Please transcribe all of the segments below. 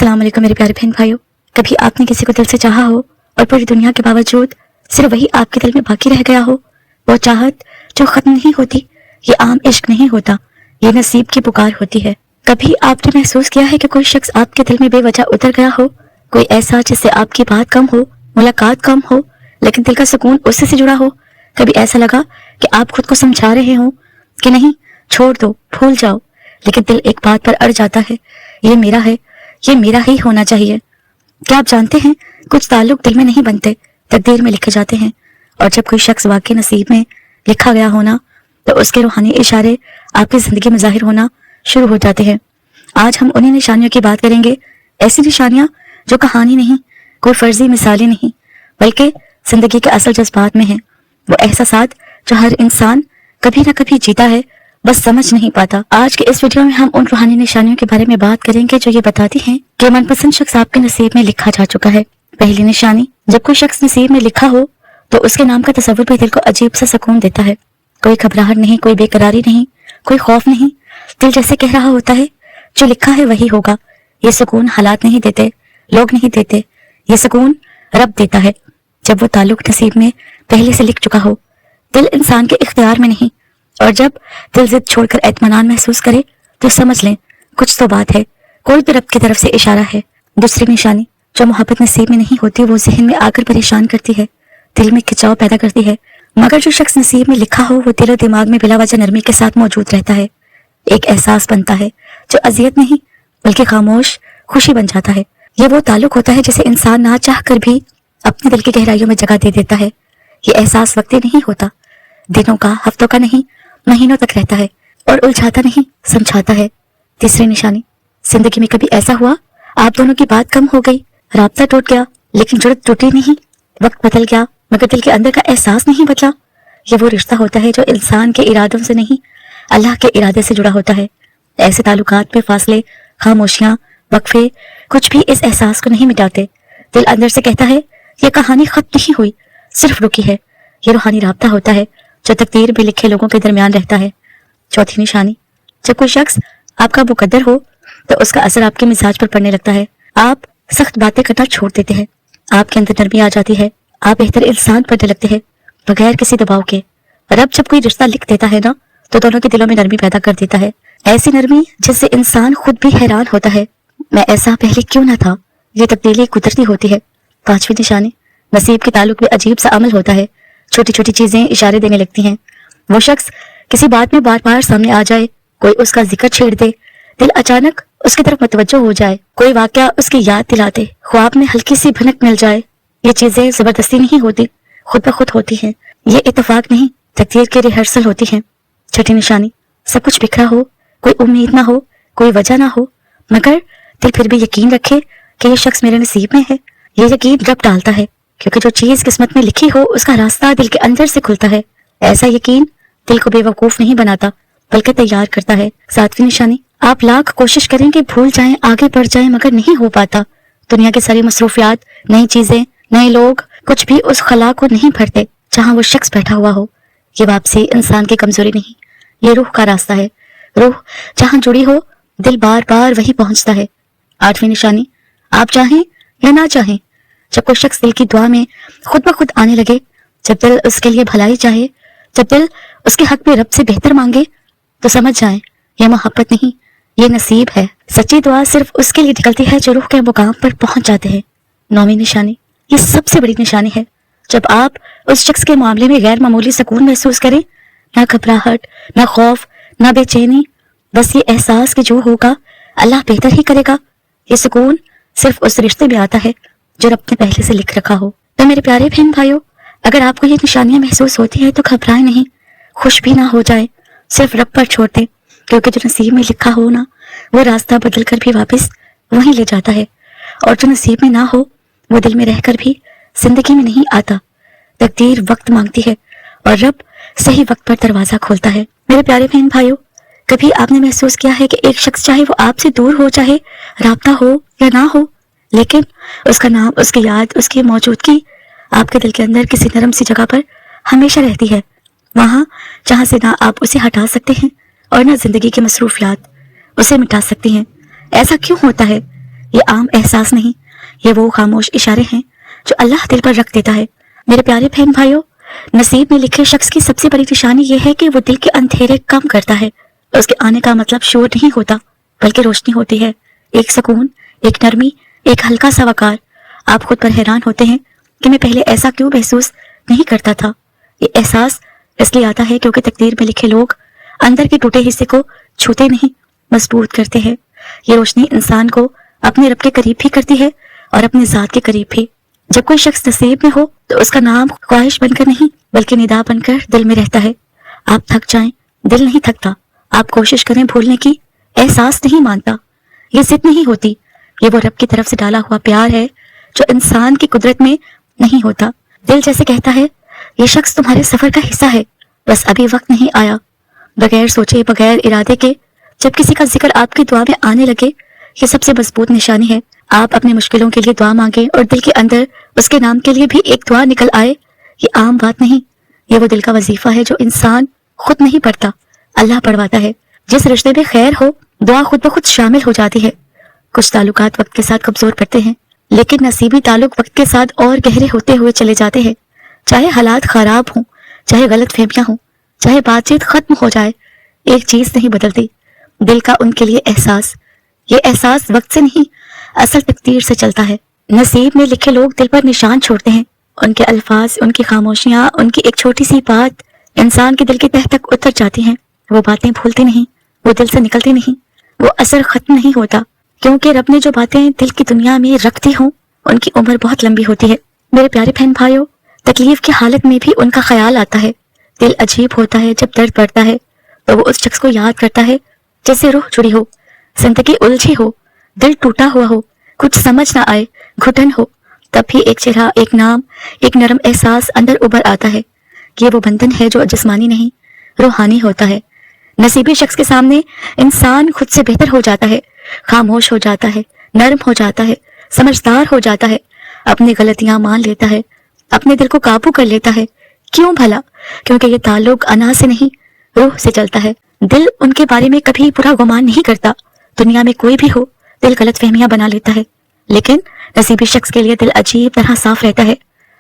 अस्सलाम वालेकुम मेरे प्यारे बहन भाइयों। कभी आपने किसी को दिल से चाहा हो और पूरी दुनिया के बावजूद सिर्फ वही आपके दिल में बाकी रह गया हो? वो चाहत जो खत्म नहीं होती, ये आम इश्क नहीं होता, ये नसीब की पुकार होती है। कभी आपने महसूस किया है कि कोई शख्स आपके दिल में बेवजह उतर गया हो? कोई ऐसा जिससे आपकी बात कम हो, मुलाकात कम हो, लेकिन दिल का सुकून उससे से जुड़ा हो? कभी ऐसा लगा कि आप खुद को समझा रहे हो कि नहीं, छोड़ दो, भूल जाओ, लेकिन दिल एक बात पर अड़ जाता है, ये मेरा है, ये मेरा ही होना चाहिए। क्या आप जानते हैं, कुछ ताल्लुक दिल में नहीं बनते, तकदीर में लिखे जाते हैं। और जब कोई शख्स वाकई नसीब में लिखा गया होना, तो उसके रूहानी इशारे आपकी जिंदगी में जाहिर होना शुरू हो जाते हैं। आज हम उन्हीं निशानियों की बात करेंगे, ऐसी निशानियां जो कहानी नहीं, कोई फर्जी मिसालें नहीं, बल्कि जिंदगी के असल जज्बात में है। वो एहसासात जो हर इंसान कभी ना कभी जीता है, बस समझ नहीं पाता। आज के इस वीडियो में हम उन रूहानी निशानियों के बारे में बात करेंगे जो ये बताती हैं कि मनपसंद शख्स आपके नसीब में लिखा जा चुका है। पहली निशानी, जब कोई शख्स नसीब में लिखा हो तो उसके नाम का तसव्वुर भी दिल को अजीब सा सुकून देता है। कोई घबराहट नहीं, कोई बेकरारी नहीं, कोई खौफ नहीं। दिल जैसे कह रहा होता है, जो लिखा है वही होगा। ये सुकून हालात नहीं देते, लोग नहीं देते, ये सुकून रब देता है। जब वो ताल्लुक नसीब में पहले से लिख चुका हो, दिल इंसान के इख्तियार में नहीं। और जब दिल जिद छोड़कर इत्मीनान महसूस करे तो समझ लें कुछ तो बात है, कोई भी रब की तरफ से इशारा है। दूसरी निशानी, जो मोहब्बत नसीब में नहीं होती वो जहन में आकर परेशान करती है, दिल में खिंचाव पैदा करती है। मगर जो शख्स नसीब में लिखा हो, वो दिल और दिमाग में बिला वजह नरमी के साथ मौजूद रहता है। एक एहसास बनता है जो अजियत नहीं बल्कि खामोश खुशी बन जाता है। ये वो ताल्लुक होता है जिसे इंसान ना चाह कर भी अपने दिल की गहराइयों में जगह दे देता है। ये एहसास वक्ती नहीं होता, दिनों का, हफ्तों का नहीं, महीनों तक रहता है और उलझाता नहीं, समझाता है। तीसरी निशानी, जिंदगी में कभी ऐसा हुआ आप दोनों की बात कम हो गई, राब्ता टूट गया, लेकिन जुड़त टूटी नहीं। वक्त बदल गया मगर दिल के अंदर का एहसास नहीं बदला। ये वो रिश्ता होता है जो इंसान के इरादों से नहीं, अल्लाह के इरादे से जुड़ा होता है। ऐसे ताल्लुकात में फासले, खामोशियां, वक्फे कुछ भी इस एहसास को नहीं मिटाते। दिल अंदर से कहता है, ये कहानी खत्म नहीं हुई, सिर्फ रुकी है। ये रूहानी राब्ता होता है जो तकदीर में लिखे लोगों के दरमियान रहता है। चौथी निशानी, जब कोई शख्स आपका मुकद्दर हो तो उसका असर आपके मिजाज पर पड़ने लगता है। आप सख्त बातें करना छोड़ देते हैं, आपके अंदर नरमी आ जाती है, आप बेहतर इंसान बनने लगते हैं बगैर किसी दबाव के। रब जब कोई रिश्ता लिख देता है ना, तो दोनों के दिलों में नरमी पैदा कर देता है, ऐसी नरमी जिससे इंसान खुद भी हैरान होता है, मैं ऐसा पहले क्यों ना था। ये तब्दीली कुदरती होती है। पांचवी निशानी, नसीब के ताल्लुक में अजीब सा अमल होता है। छोटी छोटी चीजें इशारे देने लगती हैं। वो शख्स किसी बात में बार बार सामने आ जाए, कोई उसका जिक्र छेड़ दे, दिल अचानक उसकी तरफ मुतवज्जो हो जाए, कोई वाकया उसकी याद दिला दे, ख्वाब में हल्की सी भनक मिल जाए। ये चीजें जबरदस्ती नहीं होती, खुद ब खुद होती हैं। ये इत्तेफाक नहीं, तकदीर की रिहर्सल होती है। छठी निशानी, सब कुछ बिखरा हो, कोई उम्मीद ना हो, कोई वजह ना हो, मगर दिल फिर भी यकीन रखे कि ये शख्स मेरे नसीब में है। ये यकीन रब डालता है, क्योंकि जो चीज किस्मत में लिखी हो उसका रास्ता दिल के अंदर से खुलता है। ऐसा यकीन दिल को बेवकूफ नहीं बनाता बल्कि तैयार करता है। सातवीं निशानी, आप लाख कोशिश करेंगे भूल जाएं, आगे बढ़ जाएं, मगर नहीं हो पाता। दुनिया की सारी मसरूफियात, नई चीजें, नए लोग कुछ भी उस खला को नहीं भरते जहां वो शख्स बैठा हुआ हो। ये वापसी इंसान की कमजोरी नहीं, ये रूह का रास्ता है। रूह जहां जुड़ी हो, दिल बार बार वही पहुंचता है। आठवीं निशानी, आप चाहें या ना चाहें, जब कोई शख्स दिल की दुआ में खुद ब खुद आने लगे, जब दिल उसके लिए भलाई चाहे, जब दिल उसके हक में रब से बेहतर मांगे, तो समझ जाएं ये मोहब्बत नहीं, ये नसीब है। सच्ची दुआ सिर्फ उसके लिए निकलती है जो रूह के मुकाम पर पहुंच जाते हैं। नौवीं निशानी, ये सबसे बड़ी निशानी है, जब आप उस शख्स के मामले में गैर मामूली सुकून महसूस करें, ना घबराहट, ना खौफ, ना बेचैनी, बस ये एहसास कि जो होगा अल्लाह बेहतर ही करेगा। ये सुकून सिर्फ उस रिश्ते में आता है जो रब ने पहले से लिख रखा हो। तो मेरे प्यारे बहन भाइयों, अगर आपको ये निशानियां महसूस होती है तो घबराएं नहीं, खुश भी ना हो जाए, सिर्फ रब पर छोड़ दें, क्योंकि जो नसीब में लिखा हो ना, वो रास्ता बदल कर भी वापस वहीं ले जाता है, और जो नसीब में ना हो वो दिल में रहकर भी जिंदगी में नहीं आता। तकदीर वक्त मांगती है और रब सही वक्त पर दरवाजा खोलता है। मेरे प्यारे बहन भाइयों, कभी आपने महसूस किया है कि एक शख्स चाहे वो आपसे दूर हो, चाहे राब्ता हो या ना हो, लेकिन उसका नाम, उसकी याद, उसकी मौजूदगी आपके दिल के अंदर किसी नरम सी जगह पर हमेशा रहती है, वहां जहां से ना आप उसे हटा सकते हैं और ना जिंदगी की मसरूफियात उसे मिटा सकती हैं। ऐसा क्यों होता है? یہ عام احساس نہیں، یہ وہ خاموش اشارے ہیں جو اللہ دل پر رکھ دیتا ہے۔ میرے پیارے بہن بھائیوں، نصیب میں لکھے شخص کی سب سے بڑی نشانی یہ ہے کہ وہ دل کے اندھیرے کم کرتا ہے۔ اس کے آنے کا مطلب شور نہیں ہوتا بلکہ روشنی ہوتی ہے، ایک سکون، ایک نرمی، ایک ہلکا سا وقار۔ آپ خود پر حیران ہوتے ہیں کہ میں پہلے ایسا کیوں محسوس نہیں کرتا تھا۔ یہ احساس اس لیے آتا ہے کیونکہ تقدیر میں لکھے لوگ اندر کے ٹوٹے حصے کو چھوتے نہیں، مضبوط کرتے ہیں۔ یہ روشنی انسان کو اپنے رب کے قریب بھی کرتی ہے اور اپنے ذات کے قریب بھی۔ جب کوئی شخص نصیب میں ہو تو اس کا نام خواہش بن کر نہیں بلکہ ندا بن کر دل میں رہتا ہے۔ آپ تھک جائیں، دل نہیں تھکتا۔ آپ کوشش کریں بھولنے کی، احساس نہیں مانتا۔ یہ ضد نہیں ہوتی، یہ وہ رب کی طرف سے ڈالا ہوا پیار ہے جو انسان کی قدرت میں نہیں ہوتا۔ دل جیسے کہتا ہے یہ شخص تمہارے سفر کا حصہ ہے، بس ابھی وقت نہیں آیا۔ بغیر سوچے، بغیر ارادے کے جب کسی کا ذکر آپ کی دعا میں آنے لگے، یہ سب سے مضبوط نشانی ہے۔ آپ اپنے مشکلوں کے لیے دعا مانگیں اور دل کے اندر اس کے نام کے لیے بھی ایک دعا نکل آئے، یہ عام بات نہیں، یہ وہ دل کا وظیفہ ہے جو انسان خود نہیں پڑھتا، اللہ پڑھواتا ہے۔ جس رشتے میں خیر ہو، دعا خود بخود شامل ہو جاتی ہے۔ کچھ تعلقات وقت کے ساتھ کمزور پڑتے ہیں، لیکن نصیبی تعلق وقت کے ساتھ اور گہرے ہوتے ہوئے چلے جاتے ہیں۔ چاہے حالات خراب ہوں، چاہے غلط فہمیاں ہوں، چاہے بات چیت ختم ہو جائے، ایک چیز نہیں بدلتی، دل کا ان کے لیے احساس۔ یہ احساس وقت سے نہیں، اصل تقدیر سے چلتا ہے۔ نصیب میں لکھے لوگ دل پر نشان چھوڑتے ہیں، ان کے الفاظ، ان کی خاموشیاں، ان کی ایک چھوٹی سی بات انسان کے دل کے تہ تک اتر جاتی ہیں۔ وہ باتیں بھولتی نہیں، وہ دل سے نکلتی نہیں، وہ اثر ختم نہیں ہوتا، کیونکہ رب نے جو باتیں دل کی دنیا میں رکھ دی ہوں ان کی عمر بہت لمبی ہوتی ہے۔ میرے پیارے بہن بھائیوں، تکلیف کی حالت میں بھی ان کا خیال آتا ہے۔ دل عجیب ہوتا ہے جب درد بڑھتا ہے تو وہ اس شخص کو یاد کرتا ہے جیسے روح جڑی ہو، زندگی الجھی ہو، دل ٹوٹا ہوا ہو، کچھ سمجھ نہ آئے، گھٹن ہو، تب بھی ایک چہرہ، ایک نام، ایک نرم احساس اندر ابھر آتا ہے۔ یہ وہ بندھن ہے جو جسمانی نہیں، روحانی ہوتا ہے۔ نصیبی شخص کے سامنے انسان خود سے بہتر ہو جاتا ہے، خاموش ہو جاتا ہے، نرم ہو جاتا ہے، سمجھدار ہو جاتا ہے، اپنی غلطیاں مان لیتا ہے، اپنے دل کو قابو کر لیتا ہے۔ کیوں بھلا؟ کیونکہ یہ تعلق انا سے نہیں، روح سے چلتا ہے۔ دل ان کے بارے میں کبھی برا گمان نہیں کرتا۔ دنیا میں کوئی بھی ہو، دل غلط فہمیاں بنا لیتا ہے، لیکن نصیبی شخص کے لیے دل عجیب طرح صاف رہتا ہے۔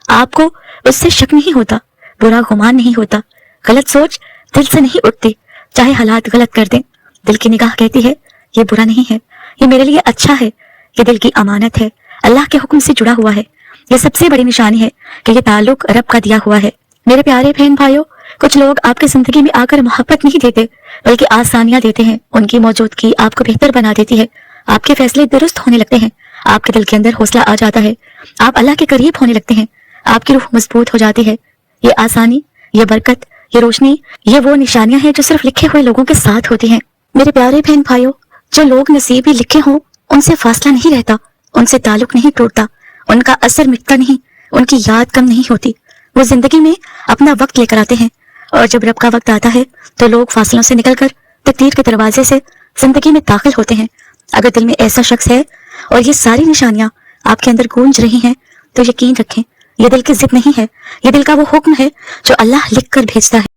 آپ کو اس سے شک نہیں ہوتا، برا گمان نہیں ہوتا، غلط سوچ دل سے نہیں اٹھتی، چاہے حالات غلط کر دیں۔ دل کی نگاہ کہتی ہے یہ برا نہیں ہے، یہ میرے لیے اچھا ہے، یہ دل کی امانت ہے، اللہ کے حکم سے جڑا ہوا ہے۔ یہ سب سے بڑی نشانی ہے کہ یہ تعلق رب کا دیا ہوا ہے۔ میرے پیارے بہن بھائیوں، کچھ لوگ آپ کی زندگی میں آ کر محبت نہیں دیتے بلکہ آسانیاں دیتے ہیں۔ ان کی موجودگی آپ کو بہتر بنا دیتی ہے، آپ کے فیصلے درست ہونے لگتے ہیں، آپ کے دل کے اندر حوصلہ آ جاتا ہے، آپ اللہ کے قریب ہونے لگتے ہیں، آپ کی روح مضبوط ہو جاتی ہے۔ یہ آسانی، یہ برکت، یہ روشنی، یہ وہ نشانیاں ہیں جو صرف لکھے ہوئے لوگوں کے ساتھ ہوتی ہیں۔ میرے پیارے بہن بھائیوں، جو لوگ نصیبی لکھے ہوں ان سے فاصلہ نہیں رہتا، ان سے تعلق نہیں ٹوٹتا، ان کا اثر مٹتا نہیں، ان کی یاد کم نہیں ہوتی۔ وہ زندگی میں اپنا وقت لے کر آتے ہیں، اور جب رب کا وقت آتا ہے تو لوگ فاصلوں سے نکل کر تقدیر کے دروازے سے زندگی میں داخل ہوتے ہیں۔ اگر دل میں ایسا شخص ہے اور یہ ساری نشانیاں آپ کے اندر گونج رہی ہیں تو یقین رکھیں، یہ دل کی ضد نہیں ہے، یہ دل کا وہ حکم ہے جو اللہ لکھ کر بھیجتا ہے۔